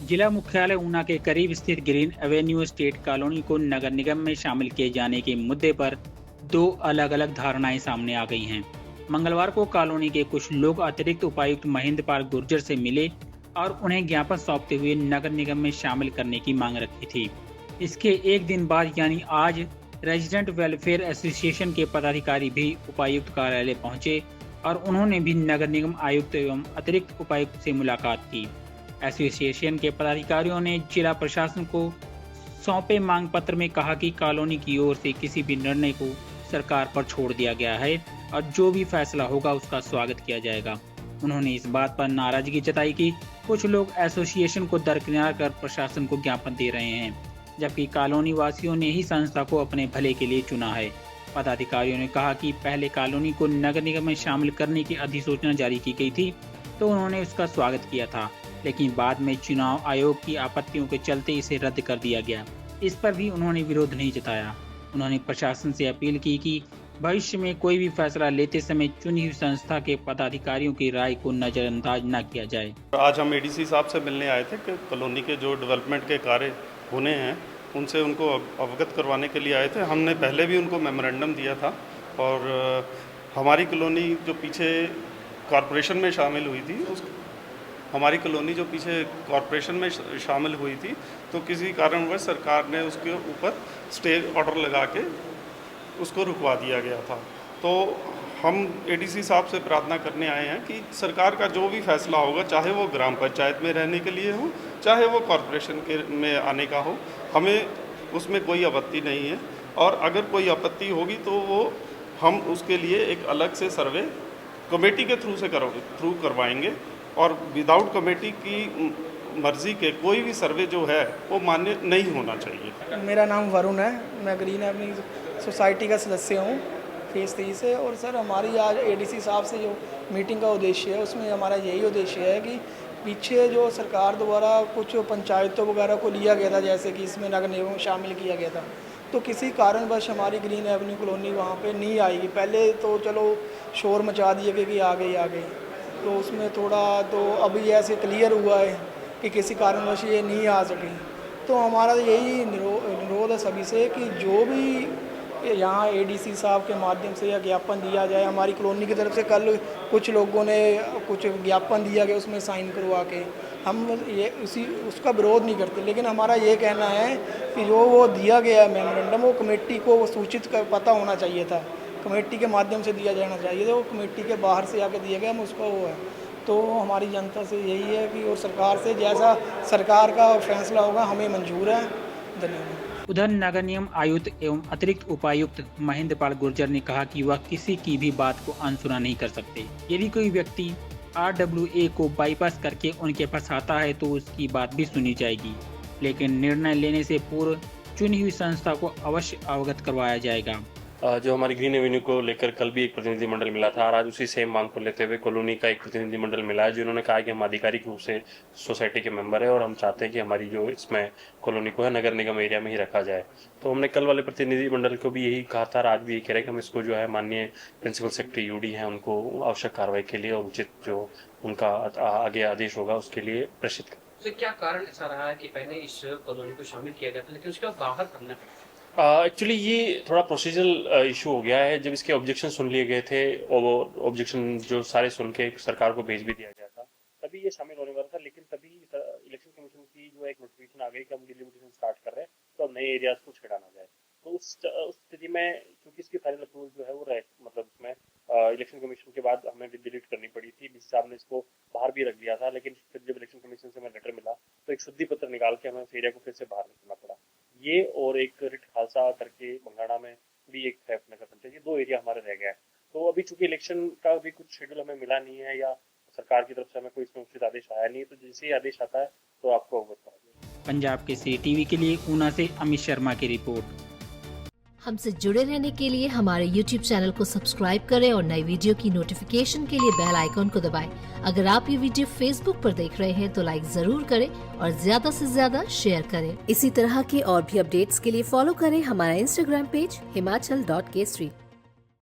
जिला मुख्यालय ऊना के करीब स्थित ग्रीन एवेन्यू स्टेट कॉलोनी को नगर निगम में शामिल किए जाने के मुद्दे पर दो अलग अलग धारणाएं सामने आ गई हैं। मंगलवार को कॉलोनी के कुछ लोग अतिरिक्त उपायुक्त महेंद्र पाल गुर्जर से मिले और उन्हें ज्ञापन सौंपते हुए नगर निगम में शामिल करने की मांग रखी थी। इसके एक दिन बाद यानी आज रेजिडेंट वेलफेयर एसोसिएशन के पदाधिकारी भी उपायुक्त कार्यालय पहुंचे और उन्होंने भी नगर निगम आयुक्त एवं अतिरिक्त उपायुक्त से मुलाकात की। एसोसिएशन के पदाधिकारियों ने जिला प्रशासन को सौंपे मांग पत्र में कहा कि कॉलोनी की ओर से किसी भी निर्णय को सरकार पर छोड़ दिया गया है और जो भी फैसला होगा उसका स्वागत किया जाएगा। उन्होंने इस बात पर नाराजगी जताई कि कुछ लोग एसोसिएशन को दरकिनार कर प्रशासन को ज्ञापन दे रहे हैं, जबकि कॉलोनी वासियों ने ही संस्था को अपने भले के लिए चुना है। पदाधिकारियों ने कहा कि पहले कॉलोनी को नगर निगम में शामिल करने की अधिसूचना जारी की गई थी तो उन्होंने उसका स्वागत किया था, लेकिन बाद में चुनाव आयोग की आपत्तियों के चलते इसे रद्द कर दिया गया। इस पर भी उन्होंने विरोध नहीं जताया। उन्होंने प्रशासन से अपील की कि भविष्य में कोई भी फैसला लेते समय चुनी हुई संस्था के पदाधिकारियों की राय को नजरअंदाज न किया जाए। आज हम एडीसी साहब से मिलने आए थे कि कॉलोनी के जो डेवलपमेंट के कार्य होने हैं उनसे उनको अवगत करवाने के लिए आए थे। हमने पहले भी उनको मेमोरेंडम दिया था और हमारी कॉलोनी जो पीछे कॉरपोरेशन में शामिल हुई थी तो किसी कारणवश सरकार ने उसके ऊपर स्टे ऑर्डर लगा के उसको रुकवा दिया गया था। तो हम एडीसी साहब से प्रार्थना करने आए हैं कि सरकार का जो भी फैसला होगा, चाहे वो ग्राम पंचायत में रहने के लिए हो, चाहे वो कॉरपोरेशन के में आने का हो, हमें उसमें कोई आपत्ति नहीं है। और अगर कोई आपत्ति होगी तो वो हम उसके लिए एक अलग से सर्वे कमेटी के थ्रू करवाएंगे और विदाउट कमेटी की मर्जी के कोई भी सर्वे जो है वो मान्य नहीं होना चाहिए। मेरा नाम वरुण है, मैं ग्रीन एवेन्यू सोसाइटी का सदस्य हूँ फेज़ 3 से। और सर, हमारी आज एडीसी साहब से जो मीटिंग का उद्देश्य है उसमें हमारा यही उद्देश्य है कि पीछे जो सरकार द्वारा कुछ पंचायतों वगैरह को लिया गया था, जैसे कि इसमें नगर निगम में शामिल किया गया था, तो किसी कारणवश हमारी ग्रीन एवेन्यू कॉलोनी वहाँ पे नहीं आएगी। पहले तो चलो शोर मचा दिए गए कि आ गई, तो उसमें थोड़ा तो अभी ऐसे क्लियर हुआ है कि किसी कारणवश ये नहीं आ सके। तो हमारा यही निरोध है सभी से कि जो भी यहाँ एडीसी साहब के माध्यम से या ज्ञापन दिया जाए, हमारी कॉलोनी की तरफ से कल कुछ लोगों ने कुछ ज्ञापन दिया गया, उसमें साइन करवा के हम ये उसका विरोध नहीं करते, लेकिन हमारा ये कहना है कि जो वो दिया गया है मेमोरेंडम, वो कमेटी को सूचित कर पता होना चाहिए था, कमेटी के माध्यम से दिया जाना चाहिए था। वो कमेटी के बाहर से आके दिया गया, हम उसका वो है। तो हमारी जनता से यही है कि और सरकार से जैसा सरकार का फैसला होगा हमें मंजूर है। धन्यवाद। उधर नगर निगम आयुक्त एवं अतिरिक्त उपायुक्त महेंद्र पाल गुर्जर ने कहा कि वह किसी की भी बात को अनसुना नहीं कर सकते। यदि कोई व्यक्ति RWA को बाईपास करके उनके पास आता है तो उसकी बात भी सुनी जाएगी, लेकिन निर्णय लेने से पूर्व चुनी हुई संस्था को अवश्य अवगत करवाया जाएगा। जो हमारी ग्रीन एवेन्यू को लेकर कल भी एक प्रतिनिधिमंडल मिला था और आज उसी सेम मांग को लेते हुए कॉलोनी का एक प्रतिनिधिमंडल मिला है, जिन्होंने कहा कि हम आधिकारिक रूप से सोसाइटी के मेंबर हैं और हम चाहते हैं कि हमारी जो इसमें कॉलोनी को है नगर निगम एरिया में ही रखा जाए। तो हमने कल वाले प्रतिनिधिमंडल को भी यही कहा था और आज भी यही कह रहे हैं कि हम इसको जो है माननीय प्रिंसिपल सेक्रेटरी UD हैं उनको आवश्यक कार्रवाई के लिए और उचित जो उनका आगे आदेश होगा उसके लिए प्रेषित करें। तो क्या कारण ऐसा रहा है कि पहले इस कॉलोनी को शामिल किया गया था लेकिन उसके बाद बाहर करना पड़ा? एक्चुअली ये थोड़ा प्रोसीजरल इशू हो गया है। जब इसके ऑब्जेक्शन सुन लिए गए थे और ऑब्जेक्शन जो सारे सुन के सरकार को भेज भी दिया गया था, तभी ये शामिल होने वाला था। लेकिन तभी इलेक्शन कमीशन की जो एक नोटिफिकेशन आ गई कि हम डिलिमिटेशन स्टार्ट कर रहे हैं तो अब नए एरियाज को छेड़ा ना जाए। तो उस स्थिति में क्योंकि इसकी फाइनल अप्रूवल जो है वो मतलब इसमें इलेक्शन कमीशन के बाद हमें डिलीट करनी पड़ी थी। डीसी साहब ने इसको बाहर भी रख दिया था, लेकिन फिर जब इलेक्शन कमीशन से हमें लेटर मिला तो एक शुद्धि पत्र निकाल के हमें उस एरिया को फिर से बाहर निकलना पड़ा। ये और एक रिट खालसा करके बंगाड़ा में भी एक है नगर पंचायत, ये 2 एरिया हमारे रह गया है। तो अभी चूंकि इलेक्शन का भी कुछ शेड्यूल हमें मिला नहीं है या सरकार की तरफ से हमें कोई इसमें उचित आदेश आया नहीं है, तो जैसे ही आदेश आता है तो आपको अवगत करा देंगे। पंजाब केसरी टीवी के लिए ऊना से अमित शर्मा की रिपोर्ट। हमसे जुड़े रहने के लिए हमारे YouTube चैनल को सब्सक्राइब करें और नई वीडियो की नोटिफिकेशन के लिए बेल आइकॉन को दबाएं। अगर आप ये वीडियो Facebook पर देख रहे हैं तो लाइक जरूर करें और ज्यादा से ज्यादा शेयर करें। इसी तरह के और भी अपडेट्स के लिए फॉलो करें हमारा Instagram पेज himachal.k3।